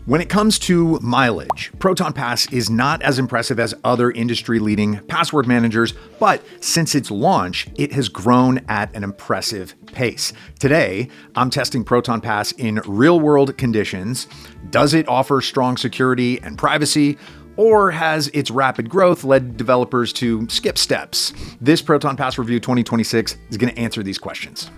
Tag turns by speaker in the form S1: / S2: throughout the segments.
S1: When it comes to mileage, Proton Pass is not as impressive as other industry-leading password managers, but since its launch, it has grown at an impressive pace. Today, I'm testing Proton Pass in real-world conditions. Does it offer strong security and privacy? Or has its rapid growth led developers to skip steps? This Proton Pass Review 2026 is going to answer these questions.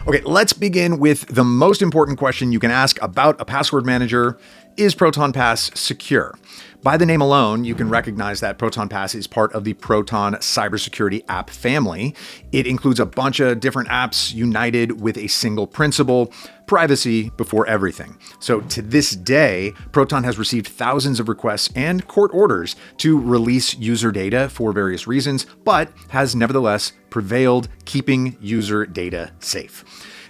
S1: Okay, let's begin with the most important question you can ask about a password manager. Is Proton Pass secure? By the name alone, you can recognize that Proton Pass is part of the Proton cybersecurity app family. It includes a bunch of different apps united with a single principle: privacy before everything. So to this day, Proton has received thousands of requests and court orders to release user data for various reasons, but has nevertheless prevailed, keeping user data safe.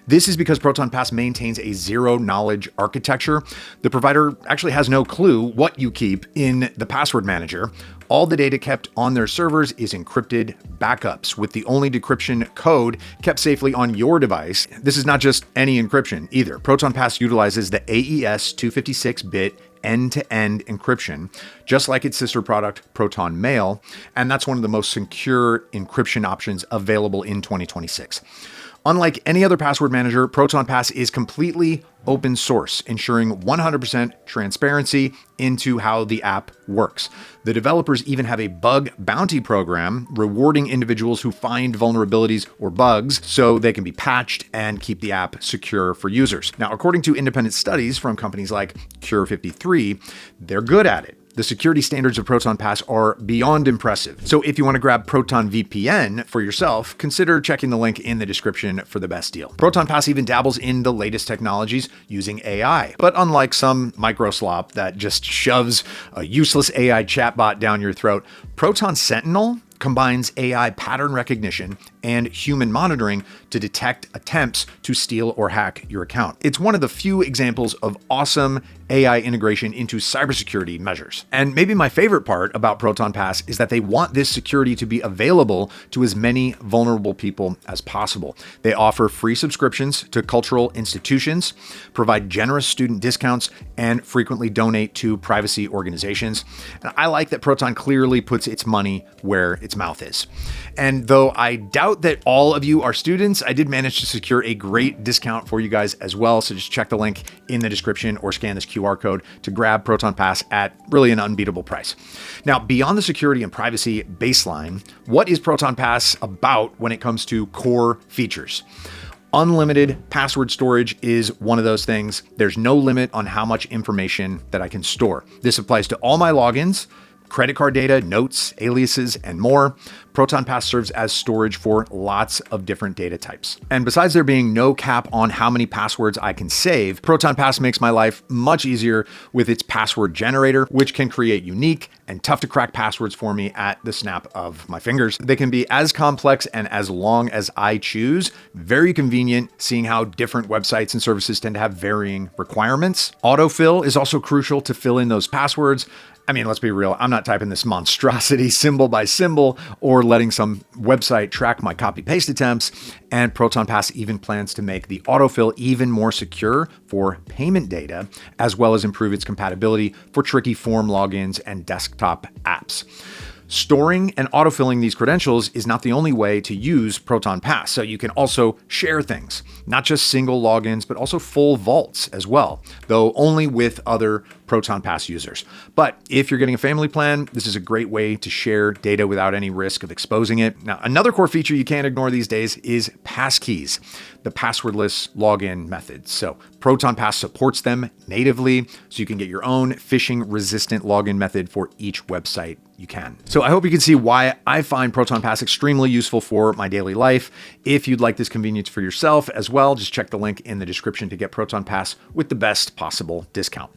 S1: This is because Proton Pass maintains a zero-knowledge architecture. The provider actually has no clue what you keep in the password manager. All the data kept on their servers is encrypted backups, with the only decryption code kept safely on your device. This is not just any encryption either. Proton Pass utilizes the AES 256-bit end-to-end encryption, just like its sister product, Proton Mail, and that's one of the most secure encryption options available in 2026. Unlike any other password manager, Proton Pass is completely open source, ensuring 100% transparency into how the app works. The developers even have a bug bounty program rewarding individuals who find vulnerabilities or bugs so they can be patched and keep the app secure for users. Now, according to independent studies from companies like Cure53, they're good at it. The security standards of Proton Pass are beyond impressive. So if you want to grab Proton VPN for yourself, consider checking the link in the description for the best deal. Proton Pass even dabbles in the latest technologies using AI. But unlike some microslop that just shoves a useless AI chatbot down your throat, Proton Sentinel combines AI pattern recognition and human monitoring to detect attempts to steal or hack your account. It's one of the few examples of awesome AI integration into cybersecurity measures. And maybe my favorite part about Proton Pass is that they want this security to be available to as many vulnerable people as possible. They offer free subscriptions to cultural institutions, provide generous student discounts, and frequently donate to privacy organizations. And I like that Proton clearly puts its money where its mouth is. And though I doubt that all of you are students, I did manage to secure a great discount for you guys as well. So just check the link in the description or scan this QR code to grab Proton Pass at really an unbeatable price. Now, beyond the security and privacy baseline, what is Proton Pass about when it comes to core features? Unlimited password storage is one of those things. There's no limit on how much information that I can store. This applies to all my logins, credit card data, notes, aliases, and more. Proton Pass serves as storage for lots of different data types. And besides there being no cap on how many passwords I can save, Proton Pass makes my life much easier with its password generator, which can create unique and tough to crack passwords for me at the snap of my fingers. They can be as complex and as long as I choose. Very convenient, seeing how different websites and services tend to have varying requirements. Autofill is also crucial to fill in those passwords. I mean, let's be real, I'm not typing this monstrosity symbol by symbol or letting some website track my copy-paste attempts. And Proton Pass even plans to make the autofill even more secure for payment data, as well as improve its compatibility for tricky form logins and desktop apps. Storing and autofilling these credentials is not the only way to use Proton Pass. So you can also share things, not just single logins, but also full vaults as well, though only with other Proton Pass users. But if you're getting a family plan, this is a great way to share data without any risk of exposing it. Now, another core feature you can't ignore these days is passkeys, the passwordless login methods. So Proton Pass supports them natively, so you can get your own phishing-resistant login method for each website you can. So I hope you can see why I find Proton Pass extremely useful for my daily life. If you'd like this convenience for yourself as well, just check the link in the description to get Proton Pass with the best possible discount.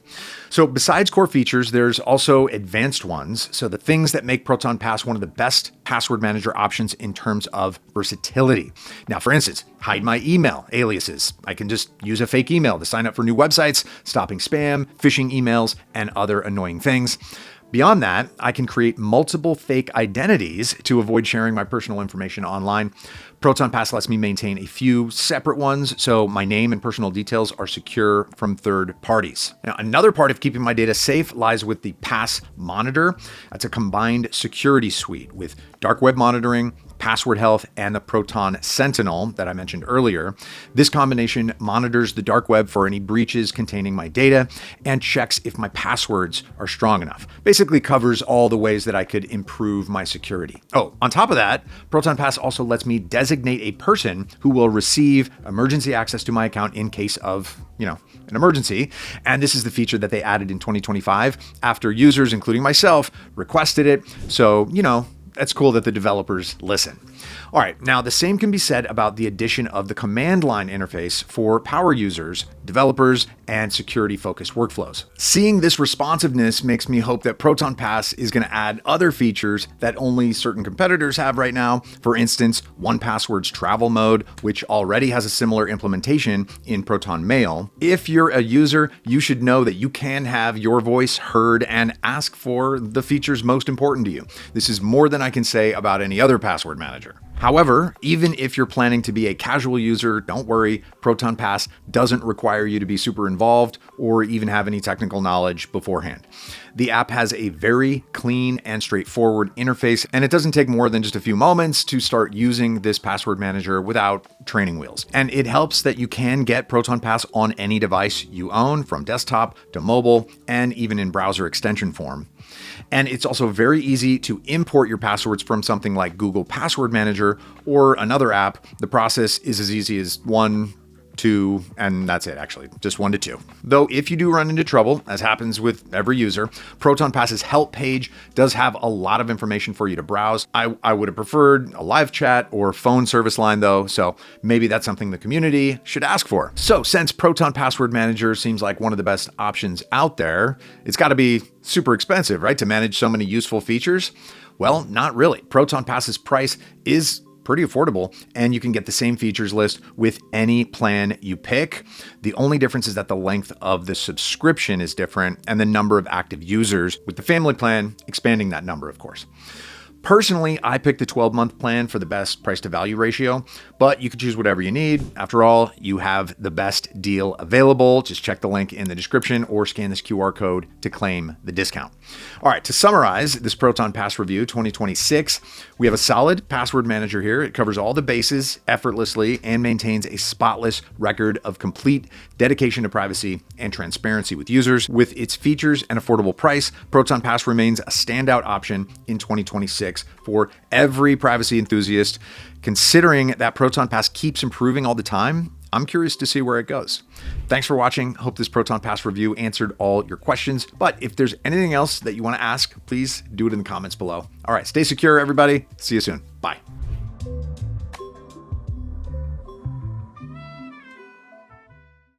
S1: So besides core features, there's also advanced ones. So the things that make Proton Pass one of the best password manager options in terms of versatility. Now, for instance, hide my email aliases. I can just use a fake email to sign up for new websites, stopping spam, phishing emails, and other annoying things. Beyond that, I can create multiple fake identities to avoid sharing my personal information online. Proton Pass lets me maintain a few separate ones, so my name and personal details are secure from third parties. Now, another part of keeping my data safe lies with the Pass Monitor. That's a combined security suite with dark web monitoring, password health, and the Proton Sentinel that I mentioned earlier. This combination monitors the dark web for any breaches containing my data and checks if my passwords are strong enough. Basically covers all the ways that I could improve my security. Oh, on top of that, Proton Pass also lets me designate a person who will receive emergency access to my account in case of, an emergency. And this is the feature that they added in 2025 after users, including myself, requested it. So, that's cool that the developers listen. All right, now the same can be said about the addition of the command line interface for power users, developers, and security-focused workflows. Seeing this responsiveness makes me hope that Proton Pass is going to add other features that only certain competitors have right now. For instance, 1Password's travel mode, which already has a similar implementation in Proton Mail. If you're a user, you should know that you can have your voice heard and ask for the features most important to you. This is more than I can say about any other password manager. However, even if you're planning to be a casual user, don't worry, Proton Pass doesn't require you to be super involved or even have any technical knowledge beforehand. The app has a very clean and straightforward interface, and it doesn't take more than just a few moments to start using this password manager without training wheels. And it helps that you can get Proton Pass on any device you own, from desktop to mobile, and even in browser extension form. And it's also very easy to import your passwords from something like Google Password Manager or another app. The process is as easy as 1, 2, and that's it, actually, just 1 to 2. Though if you do run into trouble, as happens with every user, Proton Pass's help page does have a lot of information for you to browse. I would have preferred a live chat or phone service line though, so maybe that's something the community should ask for. So since Proton Password Manager seems like one of the best options out there, it's got to be super expensive, right, to manage so many useful features? Well, not really. Proton Pass's price is pretty affordable, and you can get the same features list with any plan you pick. The only difference is that the length of the subscription is different and the number of active users, with the family plan expanding that number, of course. Personally, I picked the 12-month plan for the best price to value ratio, but you can choose whatever you need. After all, you have the best deal available. Just check the link in the description or scan this QR code to claim the discount. All right, to summarize this Proton Pass review 2026, we have a solid password manager here. It covers all the bases effortlessly and maintains a spotless record of complete dedication to privacy and transparency with users. With its features and affordable price, Proton Pass remains a standout option in 2026 for every privacy enthusiast. Considering that Proton Pass keeps improving all the time, I'm curious to see where it goes. Thanks for watching. Hope this Proton Pass review answered all your questions. But if there's anything else that you want to ask, please do it in the comments below. All right, stay secure, everybody. See you soon. Bye.